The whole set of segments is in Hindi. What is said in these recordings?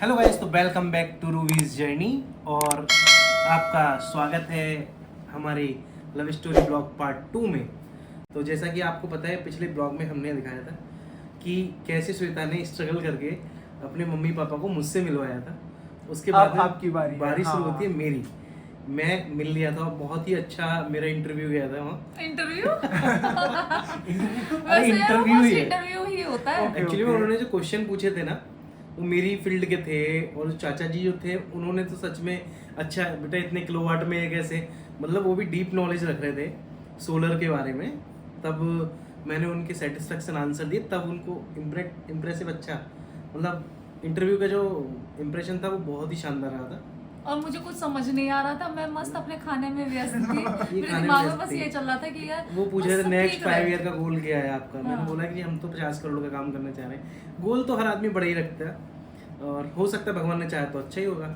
हेलो गाइस, तो वेलकम बैक टू रूवीज जर्नी और आपका स्वागत है हमारी लव स्टोरी ब्लॉग पार्ट 2 में। तो जैसा कि आपको पता है, पिछले ब्लॉग में हमने दिखाया था कि कैसे श्वेता ने स्ट्रगल करके अपने मम्मी पापा को मुझसे मिलवाया था। उसके बाद आपकी बारी शुरू होती है मेरी। मैं मिल लिया था, बहुत ही अच्छा मेरा इंटरव्यू गया था वहाँ। इंटरव्यू अरे इंटरव्यू ही है, इंटरव्यू ही होता है। एक्चुअली में उन्होंने जो क्वेश्चन पूछे थे ना, वो मेरी फील्ड के थे। और चाचा जी जो थे, उन्होंने तो सच में अच्छा बेटा इतने किलोवाट में कैसे, मतलब वो भी डीप नॉलेज रख रहे थे सोलर के बारे में। तब मैंने उनके सेटिस्फेक्शन आंसर दिए, तब उनको इम्प्रेसिव अच्छा, मतलब इंटरव्यू का जो इम्प्रेशन था वो बहुत ही शानदार रहा था। और मुझे कुछ समझ नहीं आ रहा था, मैं मस्त अपने खाने में व्यस्त थी। मेरे खाने दिमाग में में बस व्यस्त ये थी। चल रहा था कि यार वो पूछ रहे थे सब नेक्स्ट ठीक रहे। 5 ईयर का गोल क्या है आपका। मैंने हाँ। बोला कि हम तो 50 करोड़ का काम करना चाह रहे हैं। गोल तो हर आदमी बड़ा ही रखता है, और हो सकता है भगवान ने चाहा तो अच्छा ही होगा।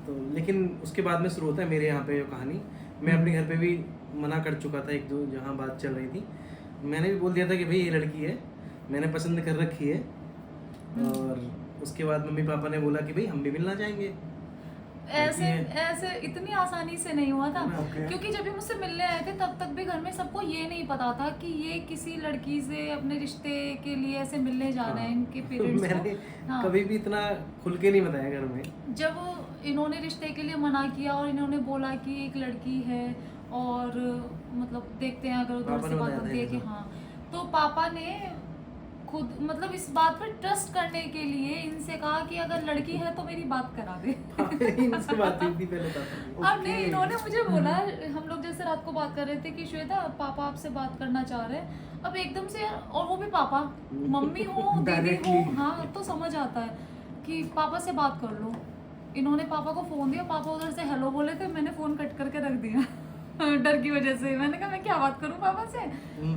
तो लेकिन उसके बाद में शुरू होता है मेरे यहाँ पे जो कहानी। मैं अपने घर पे भी मना कर चुका था, एक दो जहाँ बात चल रही थी मैंने भी बोल दिया था कि भाई ये लड़की है, मैंने पसंद कर रखी है। और उसके बाद मम्मी पापा ने बोला कि भाई हम भी मिलना चाहेंगे। ऐसे ऐसे इतनी आसानी से नहीं हुआ था। Okay. क्योंकि जब भी मुझसे मिलने आए थे तब तक भी घर में सबको ये नहीं पता था कि ये किसी लड़की से अपने रिश्ते के लिए ऐसे मिलने जा रहे हैं। इनके पेरेंट्स मैंने को हाँ। कभी भी इतना खुल के नहीं बताया घर में। जब इन्होंने रिश्ते के लिए मना किया और इन्होंने बोला कि एक लड़की है और मतलब देखते हैं अगर उधर पापा से ने बात बताया होती है था कि ये सब? हाँ, तो पापा ने खुद मतलब इस बात पर ट्रस्ट करने के लिए इनसे कहा कि अगर लड़की है तो मेरी बात करा दे। इनसे बात हुई थी पहले पापा। अब नहीं, इन्होंने मुझे बोला, हम लोग जैसे रात को बात कर रहे थे कि श्वेता पापा आपसे बात करना चाह रहे हैं। अब एकदम से यार, और वो भी पापा, मम्मी हो दीदी हो, Directly. हाँ तो समझ आता है कि पापा से बात कर लो। इन्होंने पापा को फोन दिया, पापा उधर से हेलो बोले थे, मैंने फोन कट करके रख दिया डर की वजह से। मैंने कहा मैं क्या बात करूं पापा से।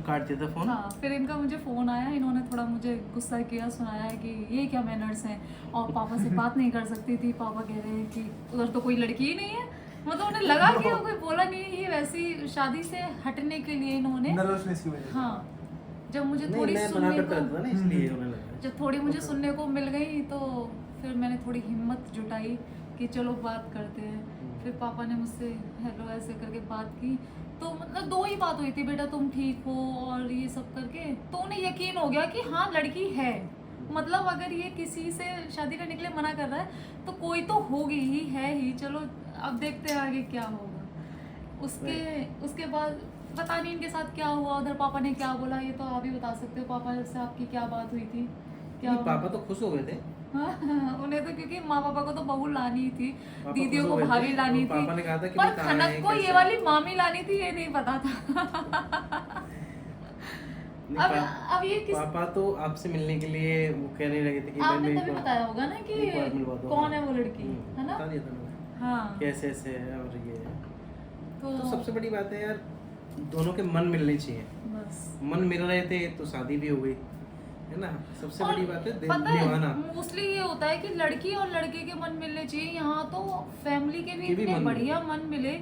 काट दिया था फोन। हाँ, फिर इनका मुझे फ़ोन आया, इन्होंने थोड़ा मुझे गुस्सा किया, सुनाया कि ये क्या मैनर्स हैं और पापा से बात नहीं कर सकती थी। पापा कह रहे हैं कि उधर तो कोई लड़की ही नहीं है। मतलब उन्हें लगा कि वो कोई बोला नहीं, ये वैसी शादी से हटने के लिए इन्होंने नर्वसनेस की वजह से। हाँ, जब मुझे नहीं, थोड़ी मैं मना सुनने करता रहता था को ना, इसलिए उन्हें लगा। जब थोड़ी मुझे सुनने को मिल गई तो फिर मैंने थोड़ी हिम्मत जुटाई कि चलो बात करते हैं। फिर पापा ने मुझसे हेलो ऐसे करके बात की, तो मतलब 2 ही बात हुई थी, बेटा तुम ठीक हो और ये सब करके। तो उन्हें यकीन हो गया कि हाँ लड़की है। मतलब अगर ये किसी से शादी करने के लिए मना कर रहा है तो कोई तो होगी ही, है ही। चलो अब देखते हैं आगे क्या होगा। उसके बाद पता नहीं इनके साथ क्या हुआ, उधर पापा ने क्या बोला ये तो आप ही बता सकते हो। पापा से आपकी क्या बात हुई थी, क्या नहीं, हुआ? पापा तो खुश हो गए थे। हाँ, उन्हें तो क्योंकि माँ पापा को तो बहू लानी ही थी, पापा दीदियों खुश को हो गए भाभी थे, लानी और थी। पापा ने कहा था कि पर भाई कहाँ है, खनक को ये कैसे? वाली मामी लानी थी, ये नहीं पता था। नहीं, अब ये किस पापा तो आपसे मिलने के लिए वो कहने लगे थे कि भाई आपने मेरे तभी को बताया होगा ना कि एक बार मिलवा दो। कौन है वो लड़की, है ना? बता दिया था मैंने हाँ, कैसे ऐसे है और ये है। तो तो सबसे बड़ी बात है यार, दोनों के मन मिलने चाहिए। बस मन मिल रहे थे तो शादी भी हो गई, है ना। सबसे बड़ी बात है पता है निभाना। मोस्टली ये होता है कि लड़की और लड़के के मन मिलने चाहिए। यहाँ तो फैमिली के भी के भी इतने मन बढ़िया मन मिले।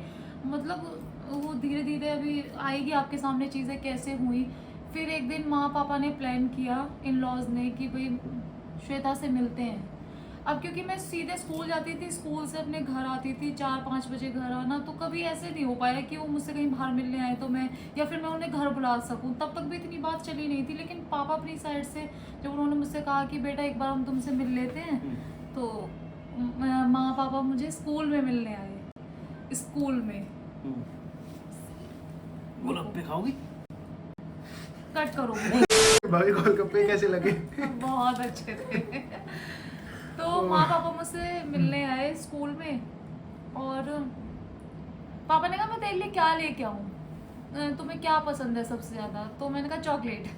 मतलब वो धीरे धीरे अभी आएगी आपके सामने चीज़ें कैसे हुई। फिर एक दिन माँ पापा ने प्लान किया, इन लॉज ने, कि भाई श्वेता से मिलते हैं। अब क्योंकि मैं सीधे स्कूल जाती थी, स्कूल से अपने घर आती थी 4-5 बजे घर आना, तो कभी ऐसे नहीं हो पाया कि वो मुझसे कहीं बाहर मिलने आए तो मैं, या फिर मैं उन्हें घर बुला सकूं। तब तक भी इतनी बात चली नहीं थी। लेकिन पापा अपनी साइड से जब उन्होंने मुझसे कहा कि बेटा एक बार हम तुमसे मिल लेते हैं, तो माँ पापा मुझे स्कूल में मिलने आए। स्कूल में गोलगप्पे खाओगी? कट करो। भाभी गोलगप्पे कैसे लगे? बहुत अच्छे थे। तो माँ पापा मुझसे मिलने आए स्कूल में, और पापा ने कहा मैं तेरे लिए क्या लेके आऊँ, तुम्हें क्या पसंद है सबसे ज़्यादा? तो मैंने कहा चॉकलेट।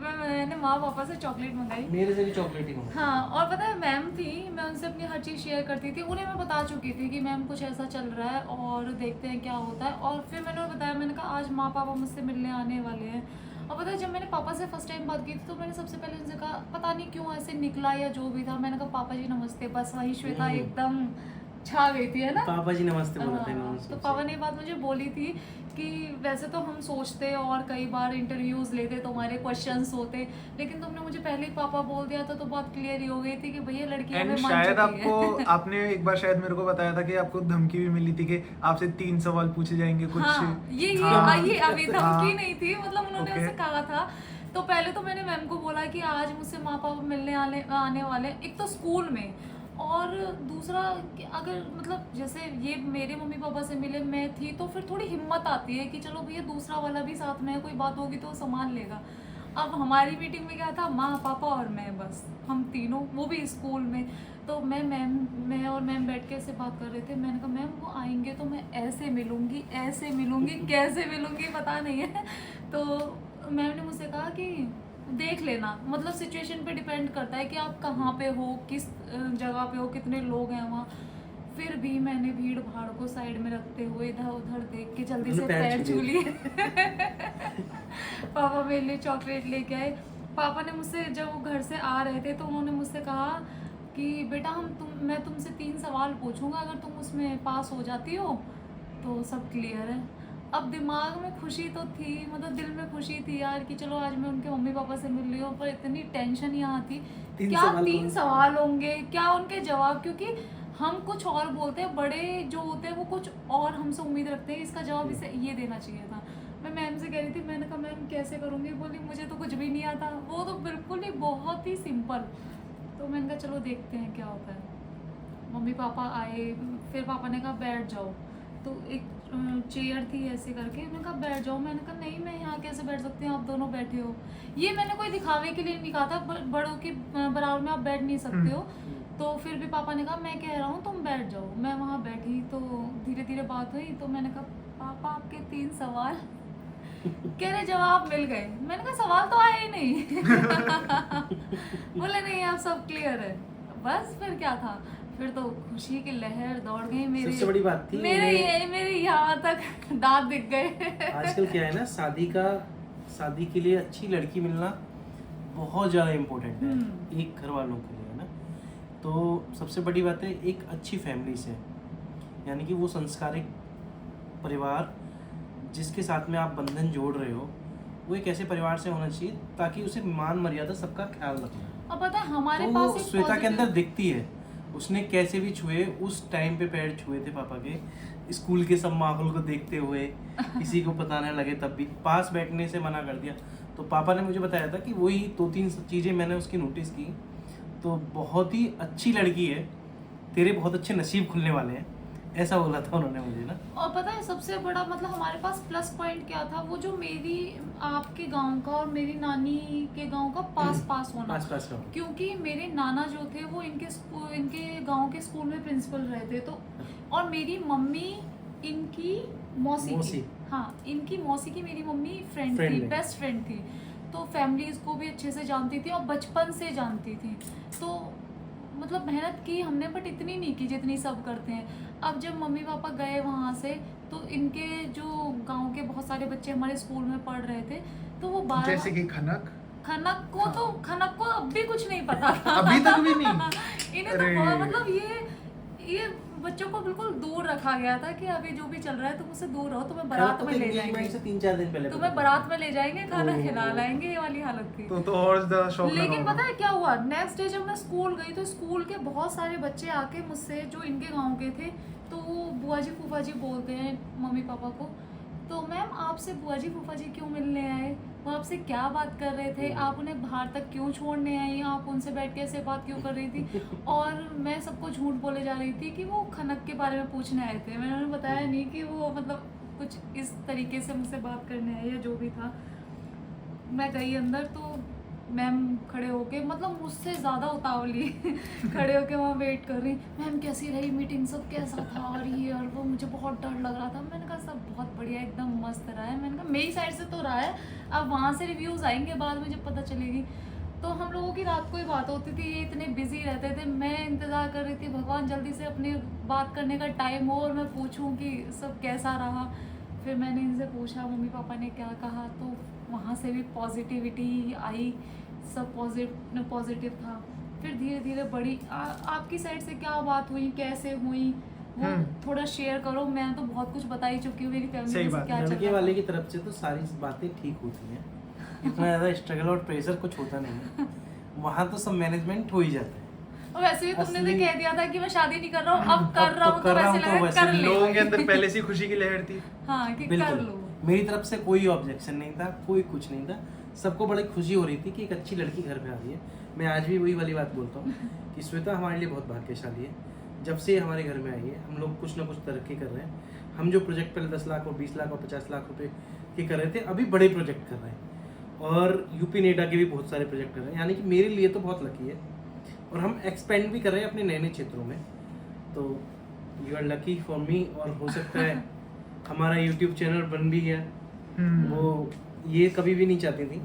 मैंने माँ पापा से चॉकलेट मंगाई। मेरे से भी चॉकलेट ही मंगाओ। हाँ, और पता है मैम थी, मैं उनसे अपनी हर चीज़ शेयर करती थी। उन्हें मैं बता चुकी थी कि मैम कुछ ऐसा चल रहा है और देखते हैं क्या होता है। और फिर मैंने उन्हें बताया, मैंने कहा आज माँ पापा मुझसे मिलने आने वाले हैं। और पता है जब मैंने पापा से फर्स्ट टाइम बात की थी तो मैंने सबसे पहले उनसे कहा, पता नहीं क्यों ऐसे निकला या जो भी था, मैंने कहा पापा जी नमस्ते। बस वही श्वेता एकदम छा गई थी, है ना। पापा जी नमस्ते बोला था हाँ, इन्होंने तो पापा ने ये बात मुझे बोली थी कि वैसे तो हम सोचते और कई बार इंटरव्यूज लेते, तुम्हारे क्वेश्चंस होते, लेकिन तुमने मुझे पहले ही पापा बोल दिया था, तो बात क्लियर ही हो गई थी कि भैया लड़की एंड हमें मान शायद चुकी है। आपको आपने एक बार शायद मेरे को बताया था कि आपको धमकी भी मिली थी कि आपसे 3 सवाल पूछे जाएंगे कुछ। हाँ, ये हाँ, ये अभी धमकी हाँ, नहीं थी, मतलब उन्होंने ओके। ऐसे कहा था। तो पहले तो मैंने मैम को बोला कि आज मुझसे माँ पापा मिलने आने वाले हैं, एक तो स्कूल में, और दूसरा कि अगर मतलब जैसे ये मेरे मम्मी पापा से मिले, मैं थी, तो फिर थोड़ी हिम्मत आती है कि चलो भैया दूसरा वाला भी साथ में है, कोई बात होगी तो संभाल लेगा। अब हमारी मीटिंग में क्या था, माँ पापा और मैं, बस हम तीनों, वो भी स्कूल में। तो मैं और मैम बैठ के ऐसे बात कर रहे थे। मैंने कहा मैम वो आएंगे तो मैं ऐसे मिलूंगी कैसे मिलूंगी पता नहीं है। तो मैम ने मुझसे कहा कि देख लेना, मतलब सिचुएशन पे डिपेंड करता है कि आप कहाँ पे हो, किस जगह पे हो, कितने लोग हैं वहाँ। फिर भी मैंने भीड़ भाड़ को साइड में रखते हुए इधर उधर देख के जल्दी से पैर छू लिए। पापा मेरे लिए चॉकलेट लेके आए। पापा ने मुझसे, जब वो घर से आ रहे थे, तो उन्होंने मुझसे कहा कि बेटा मैं तुमसे 3 सवाल पूछूंगा, अगर तुम उसमें पास हो जाती हो तो सब क्लियर है। अब दिमाग में खुशी तो थी, मतलब दिल में खुशी थी यार कि चलो आज मैं उनके मम्मी पापा से मिल रही हूँ, पर इतनी टेंशन यहाँ थी, क्या 3 सवाल होंगे, क्या उनके जवाब, क्योंकि हम कुछ और बोलते हैं, बड़े जो होते हैं वो कुछ और हमसे उम्मीद रखते हैं, इसका जवाब इसे ये देना चाहिए था। मैं मैम से कह रही थी, मैंने कहा मैम कैसे करूँगी, बोली मुझे तो कुछ भी नहीं आता, वो तो बिल्कुल ही बहुत ही सिंपल। तो मैंने कहा चलो देखते हैं क्या होता है। मम्मी पापा आए, फिर पापा ने कहा बैठ जाओ, तो एक चेयर थी ऐसे करके, मैंने कहा बैठ जाओ। मैंने कहा नहीं, मैं यहाँ कैसे बैठ सकती हूँ, आप दोनों बैठे हो। ये मैंने कोई दिखावे के लिए नहीं कहा था, बड़ों के बराबर में आप बैठ नहीं सकते हो। तो फिर भी पापा ने कहा मैं कह रहा हूँ तुम बैठ जाओ। मैं वहाँ बैठी, तो धीरे धीरे बात हुई, तो मैंने कहा पापा आपके 3 सवाल। कह रहे जवाब मिल गए। मैंने कहा सवाल तो आए ही नहीं। बोले नहीं आप सब क्लियर है। बस फिर क्या था, फिर तो खुशी की लहर दौड़ गई मेरी। सबसे बड़ी बात थी मेरे यहाँ तक दांत दिख गए। आजकल क्या है ना, शादी के लिए अच्छी लड़की मिलना बहुत ज़्यादा इम्पोर्टेंट है एक घर वालों के लिए, है ना। तो सबसे बड़ी बात है एक अच्छी फैमिली से, यानी कि वो संस्कारिक परिवार जिसके साथ में आप बंधन जोड़ रहे हो, वो एक ऐसे परिवार से होना चाहिए ताकि उसे मान मर्यादा सबका ख्याल रखना। अब पता है हमारे तो पास वो एक श्वेता के अंदर positive- दिखती है, उसने कैसे भी छुए, उस टाइम पे पैर छुए थे पापा के, स्कूल के सब माहौल को देखते हुए, किसी को पता न लगे तब भी पास बैठने से मना कर दिया। तो पापा ने मुझे बताया था कि वही 2-3 चीज़ें मैंने उसकी नोटिस की, तो बहुत ही अच्छी लड़की है, तेरे बहुत अच्छे नसीब खुलने वाले हैं, ऐसा बोला था उन्होंने मुझे ना। और पता है सबसे बड़ा मतलब हमारे पास प्लस पॉइंट क्या था, वो जो मेरी आपके गांव का और मेरी नानी के गांव का पास होना। पास का। क्योंकि मेरे नाना जो थे वो इनके गांव के स्कूल में प्रिंसिपल रहे थे, तो और मेरी मम्मी इनकी मौसी की, हाँ इनकी मौसी की मेरी मम्मी फ्रेंड थी, बेस्ट फ्रेंड थी, तो फैमिलीज को भी अच्छे से जानती थी और बचपन से जानती थी। तो मतलब मेहनत की हमने, बट इतनी नहीं की जितनी सब करते हैं। अब जब मम्मी पापा गए वहाँ से, तो इनके जो गांव के बहुत सारे बच्चे हमारे स्कूल में पढ़ रहे थे, तो वो 12 जैसे कि खनक खनक को अब भी कुछ नहीं पता था। अभी तक भी नहीं। इन्हें तो बहुत मतलब ये बच्चों को बिल्कुल दूर रखा गया था कि अभी जो भी चल रहा है तुम उससे दूर रहो, तुम्हें बारात में ले जाएंगे, 3-4 दिन पहले तुम्हें बारात में ले जाएंगे, खाना खिला लाएंगे, ये वाली हालत थी। तो और ज्यादा शौक लगा लेकिन होगा। पता है क्या हुआ, नेक्स्ट डे जब मैं स्कूल गई तो स्कूल के बहुत सारे बच्चे आके मुझसे, जो इनके गांव के थे, तो वो बुआ जी फूफा जी बोलते हैं मम्मी पापा को, तो मैम आपसे बुआ जी फूफा जी क्यों मिलने आए, वो आपसे क्या बात कर रहे थे, आप उन्हें बाहर तक क्यों छोड़ने आई, आप उनसे बैठ के ऐसे बात क्यों कर रही थी। और मैं सबको झूठ बोले जा रही थी कि वो खनक के बारे में पूछने आए थे। मैंने उन्हें बताया नहीं कि वो मतलब कुछ इस तरीके से मुझसे बात करने आए या जो भी था। मैं गई अंदर, तो मैम खड़े होके, मतलब मुझसे ज़्यादा उतावली खड़े होके वहाँ वेट कर रही, मैम कैसी रही मीटिंग, सब कैसा था, और ये और वो, मुझे बहुत डर लग रहा था। मैंने कहा सब बहुत बढ़िया, एकदम मस्त रहा है। मैंने कहा मेरी साइड से तो रहा है, अब वहाँ से रिव्यूज़ आएंगे बाद में जब पता चलेगी। तो हम लोगों की रात को ही बात होती थी, ये इतने बिजी रहते थे, मैं इंतज़ार कर रही थी भगवान जल्दी से अपनी बात करने का टाइम हो और मैं पूछूँ कि सब कैसा रहा। फिर मैंने इनसे पूछा मम्मी पापा ने क्या कहा, तो वहाँ से भी पॉजिटिविटी आई, सब पॉजिटिव था। फिर धीरे धीरे बड़ी आपकी साइड से क्या बात हुई, कैसे हुई, वो थोड़ा शेयर करो। मैं तो बहुत कुछ बता ही चुकी हूँ, मेरी सही फैमिली में बात, क्या चल लड़के रहा वाले था। की तरफ से तो सारी बातें ठीक होती हैं, इतना ज़्यादा स्ट्रगल और प्रेशर कुछ होता नहीं है, वहाँ तो सब मैनेजमेंट हो ही जाता है। और वैसे भी तुमने तो असली- कह दिया था कि मैं शादी नहीं कर रहा हूँ, अब कर रहा हूँ तो वैसे लग रहा है कर ले। लोगों के अंदर पहले से ही खुशी की लहर थी। हाँ कि कर बिल्कुल, लो। मेरी तरफ से कोई ऑब्जेक्शन नहीं था, कोई कुछ नहीं था, सबको बड़ी खुशी हो रही थी कि एक अच्छी लड़की घर पे आ रही है। मैं आज भी वही वाली बात बोलता हूँ कि श्वेता हमारे लिए बहुत भाग्यशाली है। जब से ये हमारे घर में आई है, हम लोग कुछ ना कुछ तरक्की कर रहे हैं। हम जो प्रोजेक्ट पहले 10 लाख और 20 लाख और 50 लाख रुपए के कर रहे थे, अभी बड़े प्रोजेक्ट कर रहे हैं, और यूपी नेडा के भी बहुत सारे प्रोजेक्ट कर रहे हैं। यानी कि मेरे लिए तो बहुत लकी है, और हम एक्सपेंड भी कर रहे हैं अपने नए नए क्षेत्रों में। तो you are lucky for me, और हो सकता है हमारा यूट्यूब चैनल बन भी गया। वो ये कभी भी नहीं चाहती थी,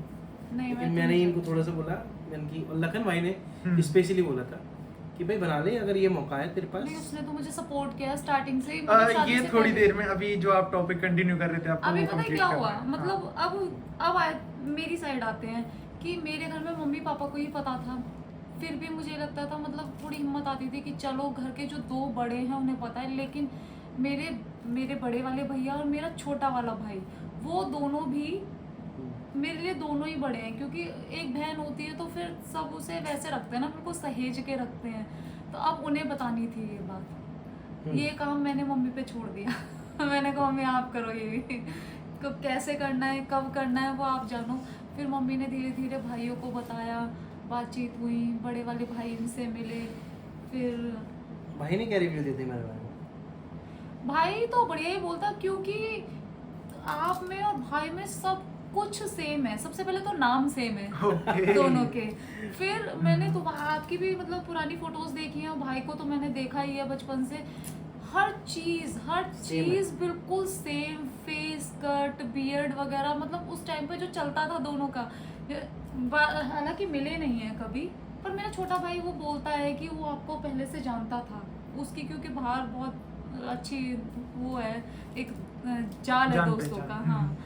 नहीं लेकिन मैं मैंने इनको थोड़ा सा बोला, मैंने की, और लखन भाई ने स्पेशली बोला था कि भाई बना ले, अगर ये मौका है तेरे पास। नहीं, उसने तो मुझे सपोर्ट किया स्टार्टिंग से ही, मतलब शादी ये से थोड़ी पहले। देर में अभी जो आप टॉपिक कंटिन्यू कर रहे थे, आपको अभी वो पता है कंप्लीट क्या करना हुआ, है। मतलब अब मेरी साइड आते हैं कि मेरे घर में मम्मी पापा को ही पता था, फिर भी मुझे लगता था, मतलब थोड़ी हिम्मत आती थी कि चलो घर के जो दो बड़े हैं उन्हें पता है, लेकिन मेरे बड़े वाले भैया और मेरा छोटा वाला भाई, वो दोनों भी मेरे लिए दोनों ही बड़े हैं, क्योंकि एक बहन होती है तो फिर सब उसे वैसे रखते हैं ना, बिल्कुल सहेज के रखते हैं। तो अब उन्हें बतानी थी ये बात, ये काम मैंने मम्मी पे छोड़ दिया। मैंने कहा मम्मी आप करो ये भी, कब कैसे करना है, कब करना है वो आप जानो। फिर मम्मी ने धीरे धीरे भाइयों को बताया, बातचीत हुई, बड़े वाले भाई इनसे मिले, फिर भाई ने क्या रिव्यू दी थी मेरे बारे में? भाई तो बढ़िया ही बोलता, क्योंकि आप में और भाई में सब कुछ सेम है। सबसे पहले तो नाम सेम है Okay. दोनों के। फिर मैंने तो आपकी भी मतलब पुरानी फोटोज देखी हैं, भाई को तो मैंने देखा ही है बचपन से। हर चीज बिल्कुल सेम, फेस कट, बियर्ड वगैरह, मतलब उस टाइम पे जो चलता था दोनों का। हालांकि मिले नहीं है कभी, पर मेरा छोटा भाई वो बोलता है कि वो आपको पहले से जानता था, उसकी क्योंकि बाहर बहुत अच्छी वो है, एक जाल है जान दोस्तों पहचान। का। हाँ,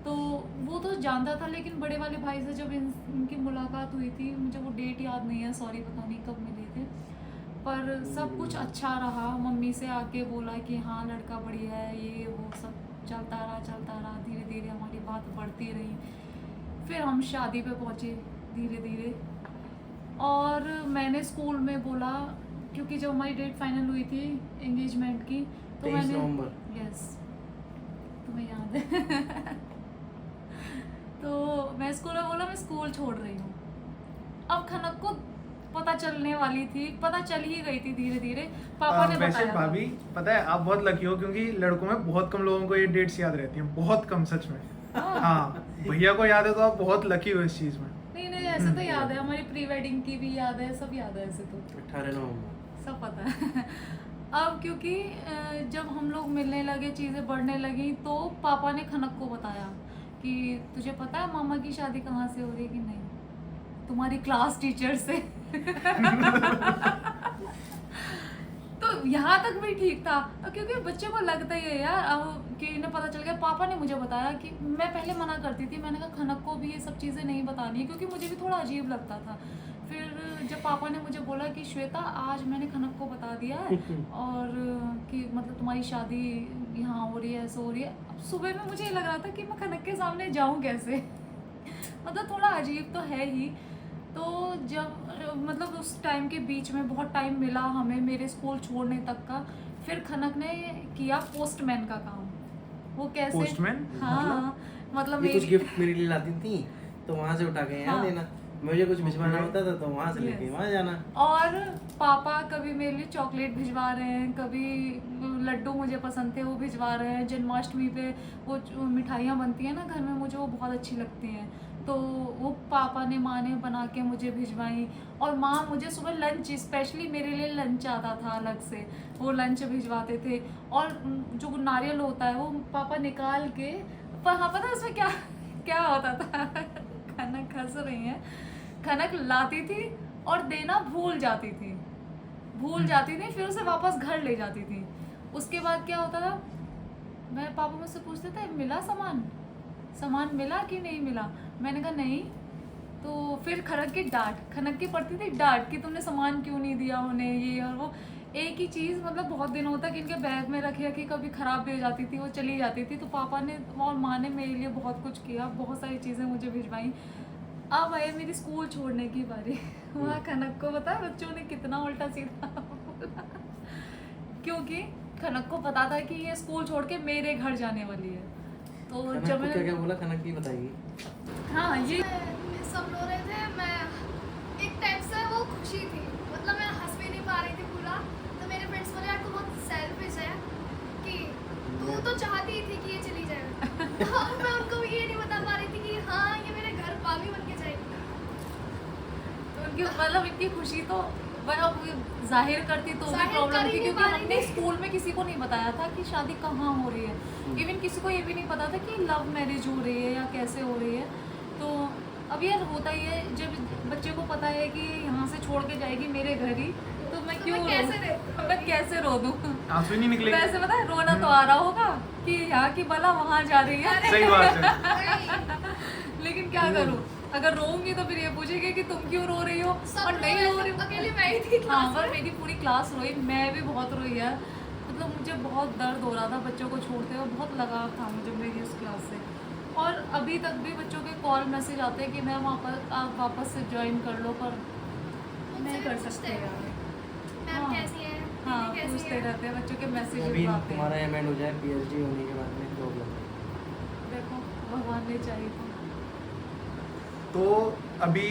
तो वो तो जानता था, लेकिन बड़े वाले भाई से जब इनकी मुलाकात हुई थी, मुझे वो डेट याद नहीं है, सॉरी पता नहीं कब मिले थे, पर सब कुछ अच्छा रहा। मम्मी से आके बोला कि हाँ लड़का बढ़िया है, ये वो सब चलता रहा। धीरे धीरे हमारी बात बढ़ती रही, फिर हम शादी पे पहुँचे धीरे धीरे। और मैंने स्कूल में बोला, क्योंकि जब हमारी डेट फाइनल हुई थी एंगेजमेंट की, तो 23 मैंने नवंबर। यस, तुम्हें याद है। तो मैं स्कूल में बोला मैं स्कूल छोड़ रही हूँ। अब खनक को पता चलने वाली थी, पता चल ही गई थी धीरे धीरे, पापा ने वैसे बताया था। भाभी पता है आप बहुत लकी हो, क्योंकि लड़कों में बहुत कम लोगों को ये डेट्स याद रहती हैं, बहुत कम सच में। हाँ। हाँ, भैया को याद है तो आप बहुत लकी हो इस चीज में। नहीं ऐसे तो याद है, हमारी प्री वेडिंग की भी याद है, सब याद है ऐसे तो, 18 नवंबर। सब पता है। अब क्योंकि जब हम लोग मिलने लगे, चीज़ें बढ़ने लगी, तो पापा ने खनक को बताया कि तुझे पता है मामा की शादी कहाँ से हो रही है कि नहीं, तुम्हारी क्लास टीचर से। तो यहाँ तक भी ठीक था, क्योंकि बच्चे को लगता ही है यार, अब कि इन्हें पता चल गया। पापा ने मुझे बताया कि मैं पहले मना करती थी, मैंने कहा खनक को भी ये सब चीज़ें नहीं बतानी है, क्योंकि मुझे भी थोड़ा अजीब लगता था। फिर जब पापा ने मुझे बोला कि श्वेता आज मैंने खनक को बता दिया है, और कि मतलब तुम्हारी शादी यहाँ हो रही है, ऐसे हो रही है। अब सुबह में मुझे ये लग रहा था कि मैं खनक के सामने जाऊँ कैसे। मतलब थोड़ा अजीब तो है ही। तो जब मतलब उस टाइम के बीच में बहुत टाइम मिला हमें मेरे स्कूल छोड़ने तक का। फिर खनक ने किया पोस्टमैन का काम। वो कैसे? पोस्टमैन? हाँ, मतलब ये कुछ मेरी गिफ्ट मेरे लिए लाती थी, तो वहाँ से उठा के यहाँ हाँ। देना, मुझे कुछ भिजवाना होता था तो वहाँ से लेके Yes. वहाँ जाना। और पापा कभी मेरे लिए चॉकलेट भिजवा रहे हैं, कभी लड्डू मुझे पसंद थे वो भिजवा रहे हैं। जन्माष्टमी पे वो मिठाइयाँ बनती हैं ना घर में, मुझे वो बहुत अच्छी लगती हैं, तो वो पापा ने माँ ने बना के मुझे भिजवाई। और माँ मुझे सुबह लंच, स्पेशली मेरे लिए लंच आता था अलग से, वो लंच भिजवाते थे। और जो नारियल होता है वो पापा निकाल के, पर हाँ पता है उसमें क्या क्या होता था? खनक हंस रही है। खनक लाती थी और देना भूल जाती थी, फिर उसे वापस घर ले जाती थी। उसके बाद क्या होता था, मैं पापा मुझसे पूछते थे मिला सामान मिला कि नहीं मिला। मैंने कहा नहीं, तो फिर खनक की पड़ती थी डांट कि तुमने सामान क्यों नहीं दिया उन्हें, ये और वो। एक ही चीज़ मतलब बहुत दिनों तक इनके बैग में रखे रखे कभी ख़राब भी हो जाती थी, वो चली जाती थी। तो पापा ने और माँ ने मेरे लिए बहुत कुछ किया, बहुत सारी चीज़ें मुझे भिजवाई। अब आए मेरी स्कूल छोड़ने की बारी। वहाँ खनक को पता है बच्चों ने कितना उल्टा सीधा बोला, क्योंकि खनक को पता था कि ये स्कूल छोड़ के मेरे घर जाने वाली है। तो खनक जब को मैंने क्या क्या बोला, खनक की बताइए। हाँ ये सब रो रहे थे, मैं एक टाइप से वो खुशी थी, मतलब मैं हंस भी नहीं पा रही थी पूरा। तो मेरे फ्रेंड्स बोले यार तू बहुत सेल्फिश है कि तू तो चाहती ही थी कि ये चली जाए। और मैं उनको ये नहीं बता पा रही थी कि हाँ ये मेरे घर भाभी बन के जाएगी। तो उनकी मतलब इतनी खुशी तो वह जाहिर करती तो भी जाहिर प्रॉब्लम कर ही थी, नहीं क्योंकि पा रही हमने थी। स्कूल में किसी को नहीं बताया था कि शादी कहाँ हो रही है। इवन किसी को ये भी नहीं पता था कि लव मैरिज हो रही है या कैसे हो रही है। तो अब यार होता ही है, जब बच्चे को पता है कि यहाँ से छोड़ के जाएगी मेरे घर ही, तो मैं तो क्यों मैं कैसे मैं कैसे रो दूँ। आंसू ही नहीं निकलेंगे। वैसे पता है रोना तो आ रहा होगा कि यहाँ की बला वहाँ जा रही है। सही बात है। वही। लेकिन क्या करूँ, अगर रोऊंगी तो फिर ये पूछेगी कि तुम क्यों रो रही हो, सब और नहीं रो रही हूँ। अकेले मैं ही थी हाँ क्लास पर में। मेरी पूरी क्लास रोई, मैं भी बहुत रोई यार। मतलब मुझे बहुत दर्द हो रहा था बच्चों को छोड़ते हुए, बहुत लगाव था मुझे मेरी उस क्लास से। और अभी तक भी बच्चों के कॉल मैसेज आते हैं कि मैम आप वापस से ज्वाइन कर लो, पर नहीं कर सकते यार। मैम हाँ। कैसी है, हाँ दीदी कैसी पूछते है। रहते हैं बच्चों के अभी मैसेज आते हैं। तुम्हारा एम हो जाए, पीएचडी होने के बाद में प्रॉब्लम। देखो भगवान ने चाहिए तो अभी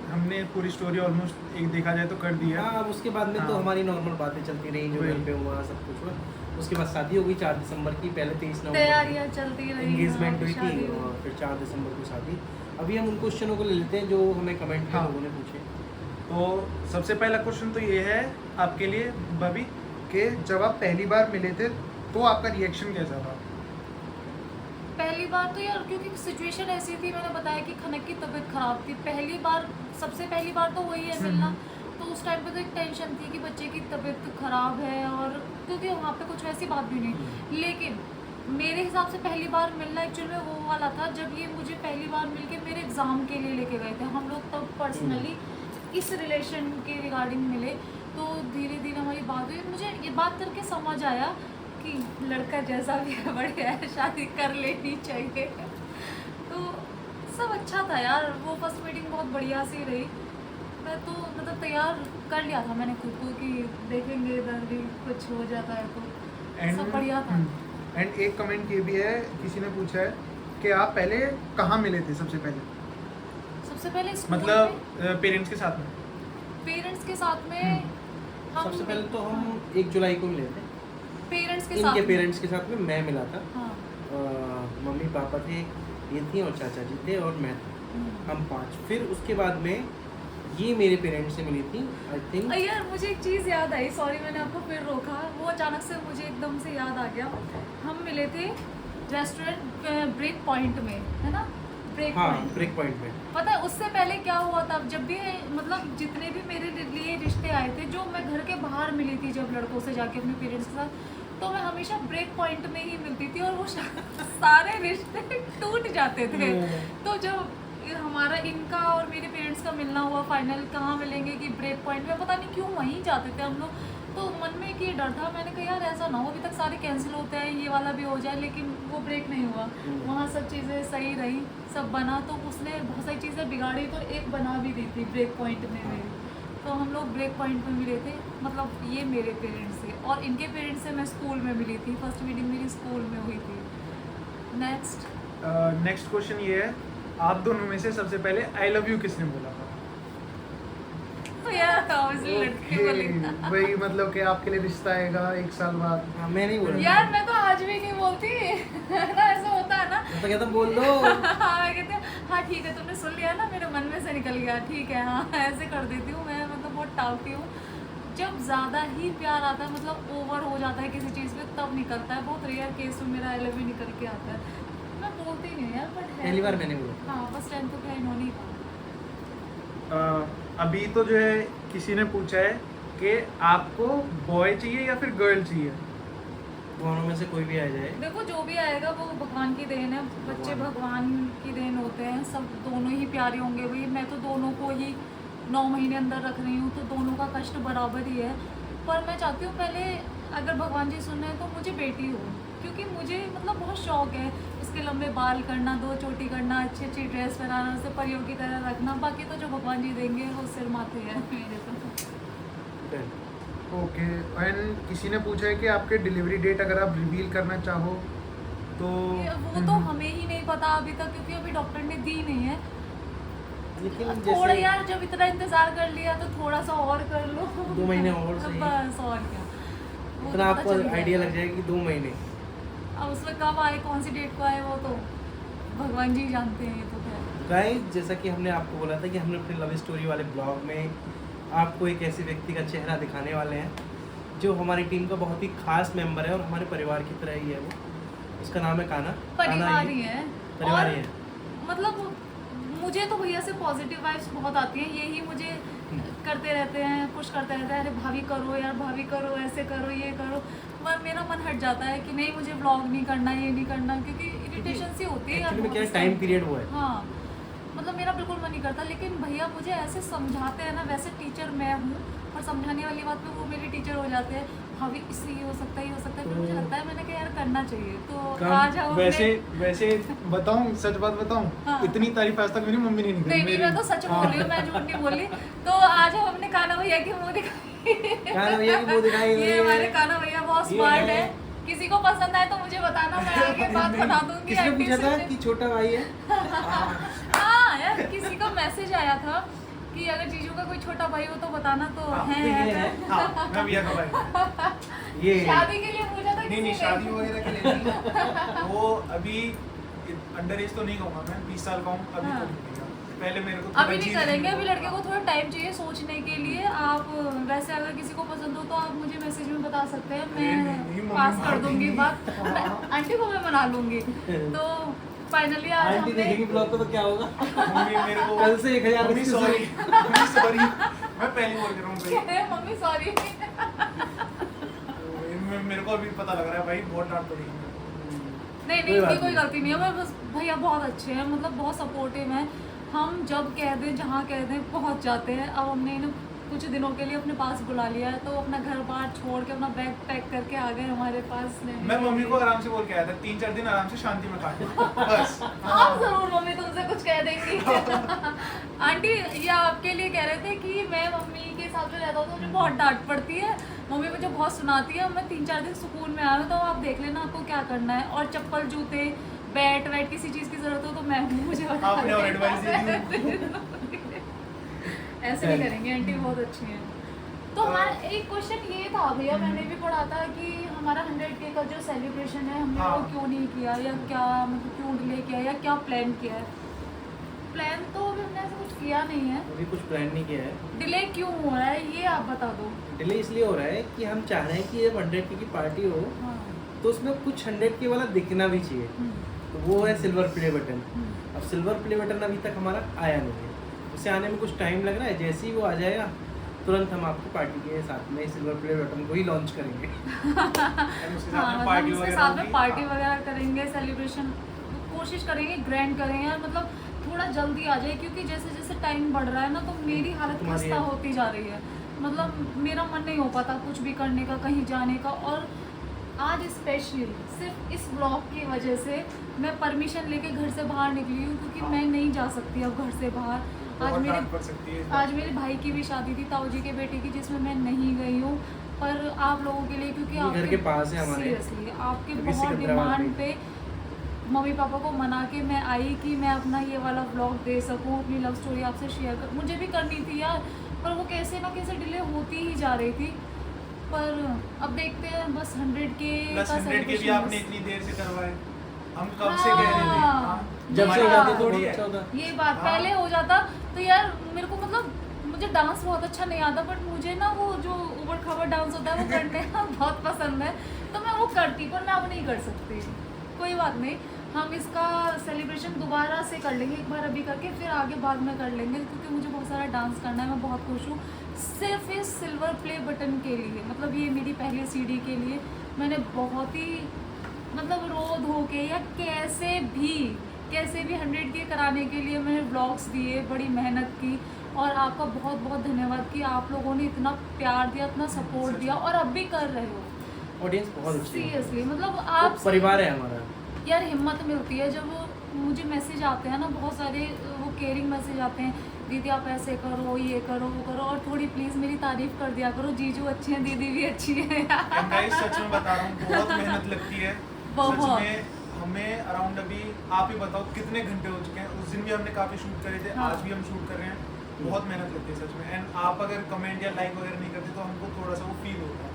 हमने पूरी स्टोरी ऑलमोस्ट एक देखा जाए तो कर दी है। हाँ, अब उसके बाद में तो हाँ। हमारी नॉर्मल बातें चलती रही, जो वही। घर पे हुआ सब कुछ हुआ। उसके बाद शादी हो गई 4 दिसंबर की, पहले 23 नवंबर तैयारियां चलती रही, एंगेजमेंट हाँ, हुई शादी थी, हुई। और फिर 4 दिसंबर को शादी। अभी हम उन क्वेश्चनों को ले लेते हैं जो हमें कमेंट में हाँ। लोगों ने पूछे। तो सबसे पहला क्वेश्चन तो ये है आपके लिए भाभी कि जब आप पहली बार मिले थे तो आपका रिएक्शन कैसा था? पहली बार तो यार क्योंकि सिचुएशन ऐसी थी, मैंने बताया कि खनक की तबीयत खराब थी। पहली बार, सबसे पहली बार तो वही है मिलना। तो उस टाइम पे तो एक टेंशन थी कि बच्चे की तबीयत खराब है, और क्योंकि वहाँ पे कुछ वैसी बात भी नहीं। लेकिन मेरे हिसाब से पहली बार मिलना एक्चुअल में वो वाला था जब ये मुझे पहली बार मिलके मेरे एग्ज़ाम के लिए लेके गए थे। हम लोग तब पर्सनली इस रिलेशन के रिगार्डिंग मिले। तो धीरे धीरे हमारी बात हुई, मुझे ये बात करके समझ आया कि लड़का जैसा भी है बढ़िया है, शादी कर लेनी चाहिए। तो सब अच्छा था यार, वो फर्स्ट मीटिंग बहुत बढ़िया सी रही। मैं तो मतलब तैयार कर लिया था मैंने खुद को कि देखेंगे इधर भी कुछ हो जाता है तो सब बढ़िया था। एंड एक कमेंट ये भी है, किसी ने पूछा है कि आप पहले कहाँ मिले थे सबसे पहले? सबसे पहले स्कूल मतलब पेरेंट्स के साथ में? पेरेंट्स के साथ में हम सबसे पहले तो हम 1 जुलाई को मिले थे, पेरेंट्स के साथ इनके में। पेरेंट्स के साथ में मैं मिला था। हाँ मम्मी पापा थे, ये थी, और चाचा जी थे, और मैं था, हम 5। फिर उसके बाद में ये मेरे पेरेंट्स से मिली थी, आई थिंक। यार मुझे एक चीज़ याद आई, सॉरी मैंने आपको फिर रोका, वो अचानक से मुझे एकदम से याद आ गया। हम मिले थे रेस्टोरेंट ब्रेक पॉइंट में, है ना? ब्रेक हाँ, पॉइंट। ब्रेक पॉइंट में। पता है उससे पहले क्या हुआ था? जब भी मतलब जितने भी मेरे लिए रिश्ते आए थे, जो मैं घर के बाहर मिली थी जब लड़कों से जाके अपने पेरेंट्स के साथ, तो मैं हमेशा ब्रेक पॉइंट में ही मिलती थी, और वो सारे रिश्ते टूट जाते थे। तो जब हमारा इनका और मेरे पेरेंट्स का मिलना हुआ फाइनल, कहाँ मिलेंगे कि ब्रेक पॉइंट में, पता नहीं क्यों वहीं जाते थे हम लोग। तो मन में एक ये डर था, मैंने कहा यार ऐसा ना हो अभी तक सारे कैंसिल होते हैं, ये वाला भी हो जाए, लेकिन वो ब्रेक नहीं हुआ। वहाँ सब चीज़ें सही रही, सब बना। तो उसने बहुत सारी चीज़ें बिगाड़ी, तो एक बना भी दी थी ब्रेक पॉइंट में मेरी। तो हम लोग ब्रेक पॉइंट में मिले थे, मतलब ये मेरे पेरेंट्स से, और इनके पेरेंट्स से मैं स्कूल में मिली थी। फर्स्ट मीटिंग मेरी स्कूल में हुई थी। नेक्स्ट क्वेश्चन ये है, आप दोनों में से सबसे पहले आई लव यू किसने बोला था? तो यार obviously लड़के बोले। वही मतलब कि आपके लिए रिश्ता आएगा 1 साल बाद। हाँ, मैं नहीं बोला। यार मैं तो आज भी नहीं बोलती ना, ऐसा होता है ना। तो कहता बोल दो। हाँ मैं कहती हूँ हाँ ठीक है, तुमने सुन लिया ना, मेरे मन में से निकल गया, ठीक है हाँ, ऐसे कर देती हूँ मैं। मतलब बहुत टालती हूँ। जब ज़्यादा ही प्यार आता है, मतलब ओवर हो जाता है किसी चीज़ पे, तब निकलता है। बहुत रेयर केस में मेरा आई लव यू निकल के आता है। मैं बोलती नहीं हूँ यार, बट पहली बार मैंने बोला। हाँ फर्स्ट टाइम तो क्या इन्होंने ही कहा। अभी तो जो है किसी ने पूछा है कि आपको बॉय चाहिए या फिर गर्ल चाहिए? भगवानों में से कोई भी आ जाए। देखो जो भी आएगा वो भगवान की देन है, बच्चे भगवान की देन होते हैं, सब दोनों ही प्यारे होंगे। भाई मैं तो दोनों को ही 9 महीने अंदर रख रही हूँ, तो दोनों का कष्ट बराबर ही है। पर मैं चाहती हूँ पहले अगर भगवान जी सुन रहे हैं तो मुझे बेटी हो, क्योंकि मुझे मतलब बहुत शौक है उसके लंबे बाल करना, 2 चोटी करना, अच्छी अच्छी ड्रेस पहनाना, उसे परियों की तरह रखना। बाकी तो जो भगवान जी देंगे वो सिर माथे है मेरे तो। ओके। एंड किसी ने पूछा है कि आपके डिलीवरी डेट अगर आप रिवील करना चाहो तो वो तो हमें ही नहीं पता अभी तक, क्योंकि अभी डॉक्टर ने दी नहीं है। लेकिन थोड़ा जैसे यार जब इतना इंतजार कर लिया तो थोड़ा सा और कर लो, 2 महीने और सही। बस और क्या, वो इतना तो आपको पता चल आइडिया जाएगा। लग जाएगा कि 2 महीने। अब उसमें कब आए, कौन सी डेट को आए, वो तो भगवान जी जानते हैं। ये तो खैर गाइस जैसा कि हमने आपको बोला था कि हमने अपने लव स्टोरी वाले ब्लॉग में आपको एक ऐसे व्यक्ति का चेहरा दिखाने वाले हैं जो हमारी टीम का बहुत ही खास मेंबर है और हमारे परिवार की तरह ही है वो। उसका नाम है काना। परिवार ही है। परिवार और ही है। मतलब मुझे तो भैया से पॉजिटिव वाइब्स बहुत आती हैं, यही मुझे करते रहते हैं, पुश करते रहते हैं, अरे भाभी करो यार, भाभी करो, ऐसे करो, ये करो। पर मेरा मन हट जाता है कि नहीं मुझे व्लॉग नहीं करना, ये नहीं करना, क्योंकि इरिटेशन सी होती है यार एक्चुअली में बहुत क्या इस टाइम time। पीरियड वो है। हाँ मतलब मेरा बिल्कुल मन नहीं करता, लेकिन भैया मुझे ऐसे समझाते हैं ना, वैसे टीचर मैं हूँ और समझाने वाली बात पे वो मेरे टीचर हो जाते हैं। भाभी इससे ये हो सकता है, ये हो सकता है, फिर मुझे लगता है मैंने कहा यार करना चाहिए, तो आज हम वैसे बताऊं, सच बात बताऊं, हाँ। इतनी तारीफ आज तक मेरी मम्मी ने नहीं नहीं करी। नहीं मैं तो सच बोल रही हूँ, मैं झूठ नहीं बोली। तो आज हम अपने काना भैया की मुंह दिखाई, काना भैया की मुंह दिखाई। ये हमारे काना भैया बहुत ये स्मार्ट है। है, किसी को पसंद आए तो मुझे बताना, मैं आगे बात बता दूंगी। किसने आंटी पूछा था से। कि छोटा भाई है? हाँ यार किसी को मैसेज आया था कि अगर जीजू का कोई छोटा भाई हो तो बताना, तो हाँ, है ये ऐसा। है। हाँ, मैं भैया का भाई। ये शादी के लिए पूछा था नहीं किसी शादी ने। वगैरह के लिए नहीं। वो अभी अंडर एज तो नहीं कहूँगा मैं, 20 साल का हूँ अभी हाँ। तो नहीं करेगा। पहले मेरे को थोड़ा अभी नहीं जीने करेंगे, दो। अभी लड़के को थोड़ा टाइम चाहिए सोचने के लिए। आप वैसे अगर किसी को पसंद हो तो आप मुझे मैसेज में बता सकते हैं, नहीं, मैं नहीं, मम्मी पास कर मार दूंगी देंगी। बात। आंटी को मैं मना लूंगी। तो फाइनली आज आंटी हमने देखेगी ब्लॉग को तो क्या होगा? मम्मी मेरे को कल से 1000 मम्मी सॉरी, मम्मी सॉरी, मैं पहली बोल रहा हूँ भाई। Mummy sorry. मेरे को अभी पता लग रहा है भाई, बहुत डांट पड़ेगी। नहीं कोई नहीं बात इसकी कोई नहीं। गलती नहीं है, मैं बस भैया बहुत अच्छे हैं, मतलब बहुत सपोर्टिव हैं। हम जब कह दें, जहाँ कह दें पहुँच जाते हैं। अब हमने इन्हें कुछ दिनों के लिए अपने पास बुला लिया है, तो अपना घर बार छोड़ के अपना बैग पैक करके आ गए हमारे पास। मैं मम्मी को आराम से बोल के आया था, 3-4 दिन आराम से शांति में काटो बस। आप जरूर मम्मी तुमसे कुछ कह देंगी। आंटी ये आपके लिए कह रहे थे कि मैं मम्मी के साथ में रहता हूँ तो मुझे बहुत डांट पड़ती है, मम्मी मुझे बहुत सुनाती है। मैं 3-4 दिन सुकून में आया हूँ, तो आप देख लेना आपको क्या करना है। और चप्पल, जूते, बैट वैट किसी चीज़ की जरूरत हो तो मैं हूँ, मुझे बता आपने और एडवाइस दे दी। ऐसे नहीं करेंगे, आंटी बहुत अच्छी हैं। तो हमारा एक क्वेश्चन ये था भैया, मैंने भी पढ़ा था कि हमारा 100K का जो सेलिब्रेशन है हमने हाँ। वो क्यों नहीं किया, या क्या मतलब क्यों डिले किया, या क्या प्लान किया है। प्लान तो अभी हमने ऐसा कुछ किया नहीं है, अभी कुछ प्लान नहीं किया है। डिले क्यों हो रहा है ये आप बता दो। डिले इसलिए हो रहा है कि हम चाह रहे हैं कि जब 100K की पार्टी हो हाँ। तो उसमें कुछ 100K वाला दिखना भी चाहिए। तो वो है सिल्वर प्ले बटन। अब सिल्वर प्ले बटन अभी तक हमारा आया नहीं है, उसे आने में कुछ टाइम लग रहा है। जैसे ही वो आ जाएगा तुरंत हम आपको पार्टी के साथ में सिल्वर प्ले बटन को ही लॉन्च करेंगे। हाँ मतलब पार्टी उसके वगैरह साथ में होगी। पार्टी हाँ। वगैरह करेंगे, सेलिब्रेशन कोशिश करेंगे, ग्रैंड करें यार, मतलब थोड़ा जल्दी आ जाए, क्योंकि जैसे जैसे टाइम बढ़ रहा है ना तो मेरी हालत तुम्हारी खस्ता है। होती जा रही है। मतलब मेरा मन नहीं हो पाता कुछ भी करने का, कहीं जाने का। और आज स्पेशली सिर्फ इस ब्लॉग की वजह से मैं परमिशन लेके घर से बाहर निकली हूँ, क्योंकि मैं नहीं जा सकती अब घर से बाहर। आज बहुत मेरे डांट पड़ सकती है। आज मेरे भाई की भी शादी थी, ताऊ जी के बेटे की, जिसमें मैं नहीं गई हूँ। पर आप लोगों के लिए, क्योंकि ये घर आपके के पास है हमारे। सीरियसली आपके क्योंकि बहुत सिकंदराबाद डिमांड में। पे मम्मी पापा को मना के मैं आई कि मैं अपना ये वाला ब्लॉग दे सकूँ, अपनी लव स्टोरी आपसे शेयर कर। मुझे भी करनी थी यार, पर वो कैसे ना कैसे डिले होती ही जा रही थी। पर अब देखते हैं, बस 100K प्लस का 100 के भी celebration आपने बस। इतनी देर से करवाए, हम कब से कह रहे थे। हाँ। हाँ। जब से ये हो जाते बात- तो थोड़ी बहुत है। अच्छा होता। ये बात हाँ। पहले हो जाता तो यार मेरे को मतलब मुझे डांस बहुत अच्छा नहीं आता, बट मुझे ना वो जो ऊबड़ खाबड़ डांस होता है वो करने का बहुत पसंद है, तो मैं वो करती, पर मैं अब नहीं कर सकती। कोई बात नहीं, हम इसका सेलिब्रेशन दोबारा से कर लेंगे, एक बार अभी करके फिर आगे बाद में कर लेंगे, क्योंकि मुझे बहुत सारा डांस करना है। मैं बहुत खुश हूँ सिर्फ इस सिल्वर प्ले बटन के लिए, मतलब ये मेरी पहली सीडी के लिए मैंने बहुत ही मतलब रो धो के या कैसे भी 100K कराने के लिए मैंने व्लॉग्स दिए, बड़ी मेहनत की। और आपका बहुत बहुत धन्यवाद कि आप लोगों ने इतना प्यार दिया, इतना सपोर्ट दिया और अब भी कर रहे हो। ऑडियंस बहुत अच्छी है, सीरियसली मतलब वो आप परिवार है हमारा। यार हिम्मत मिलती है जब मुझे मैसेज आते हैं ना, बहुत सारे वो केयरिंग मैसेज आते हैं, दीदी आप ऐसे करो, ये करो, वो करो, और थोड़ी प्लीज़ मेरी तारीफ कर दिया करो, जीजू अच्छे हैं, दीदी भी अच्छी है। गाइस सच में बता रहा हूँ बहुत मेहनत लगती है बहुत। सच में। हमें अराउंड अभी आप ही बताओ कितने घंटे हो चुके हैं। उस दिन भी हमने काफी शूट करे थे, हाँ। आज भी हम शूट कर रहे हैं। बहुत मेहनत लगती है सच में। एंड आप अगर कमेंट या लाइक वगैरह नहीं करते तो हमको थोड़ा सा वो फील होता है।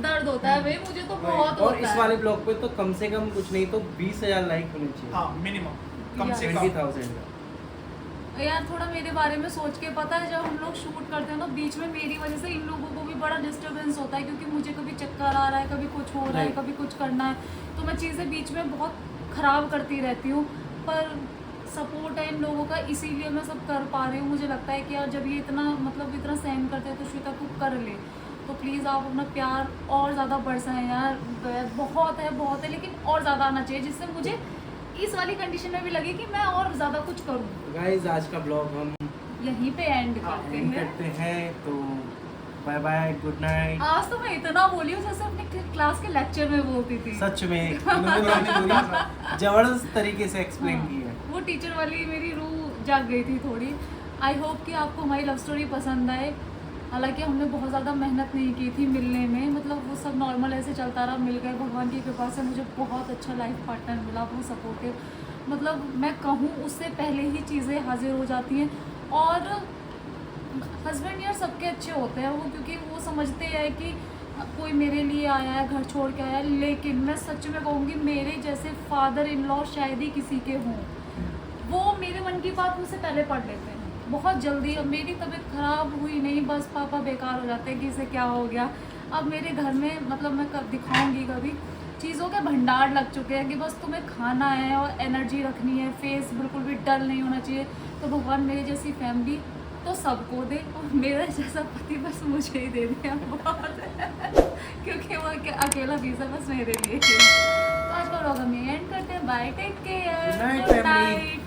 दर्द होता है भाई, मुझे तो बहुत और होता इस है। वाले ब्लॉग पे तो कम से कम कुछ नहीं तो 20,000 लाइक होने चाहिए। हाँ मिनिमम, कम से कम 20,000 यार थोड़ा मेरे बारे में सोच के, पता है जब हम लोग शूट करते हैं ना बीच में मेरी वजह से इन लोगों को भी बड़ा डिस्टरबेंस होता है, क्योंकि मुझे कभी चक्कर आ रहा है, कभी कुछ हो रहा है, Right. कभी कुछ करना है, तो मैं चीज़ें बीच में बहुत ख़राब करती रहती हूँ। पर सपोर्ट है इन लोगों का, इसीलिए मैं सब कर पा रही हूँ। मुझे लगता है कि यार जब ये इतना मतलब इतना सहन करते हैं तो श्वेता को कर ले, तो प्लीज़ आप अपना प्यार और ज़्यादा बरसाएं यार। बहुत है लेकिन और ज़्यादा आना चाहिए, जिससे मुझे इस वाली कंडीशन में भी लगे कि मैं और ज़्यादा कुछ करूँ। गाइस आज का ब्लॉग हम यहीं पे एंड हाँ, करते एंड हैं। करते हैं, तो बाय बाय, गुड नाइट। आज तो मैं इतना बोली हूँ जैसे अपने क्लास के लेक्चर में बोलती थी। सच में इन्होंने मेरी पूरी जबरदस्त तरीके से एक्सप्लेन हाँ, की है। वो टीचर वाली मेरी रूह जाग गई थी थोड़ी। आई होप कि आपको हमारी लव स्टोरी पसंद आए। हालांकि हमने बहुत ज़्यादा मेहनत नहीं की थी मिलने में, मतलब वो सब नॉर्मल ऐसे चलता रहा, मिल गए भगवान की कृपा से। मुझे बहुत अच्छा लाइफ पार्टनर मिला, बहुत सपोर्टिव, मतलब मैं कहूँ उससे पहले ही चीज़ें हाजिर हो जाती हैं। और हस्बैंड यार सबके अच्छे होते हैं वो, क्योंकि वो समझते हैं कि कोई मेरे लिए आया है, घर छोड़ के आया है। लेकिन मैं सच में कहूँगी मेरे जैसे फादर इन लॉ शायद ही किसी के हों। वो मेरे मन की बात मुझसे पहले पढ़ लेते हैं बहुत जल्दी। अब मेरी तबीयत ख़राब हुई नहीं, बस पापा बेकार हो जाते हैं कि इसे क्या हो गया। अब मेरे घर में मतलब मैं कब दिखाऊंगी कभी, चीज़ों के भंडार लग चुके हैं कि बस तुम्हें खाना है और एनर्जी रखनी है, फेस बिल्कुल भी डल नहीं होना चाहिए। तो भगवान मेरे जैसी फैमिली तो सबको दे, और मेरा जैसा पति बस मुझे ही दे दिया बहुत क्योंकि वो अकेला वीज़ा बस मेरे लिए। तो आज का व्लॉग हम एंड करते हैं। Bye, take care, Good night, good family. Night.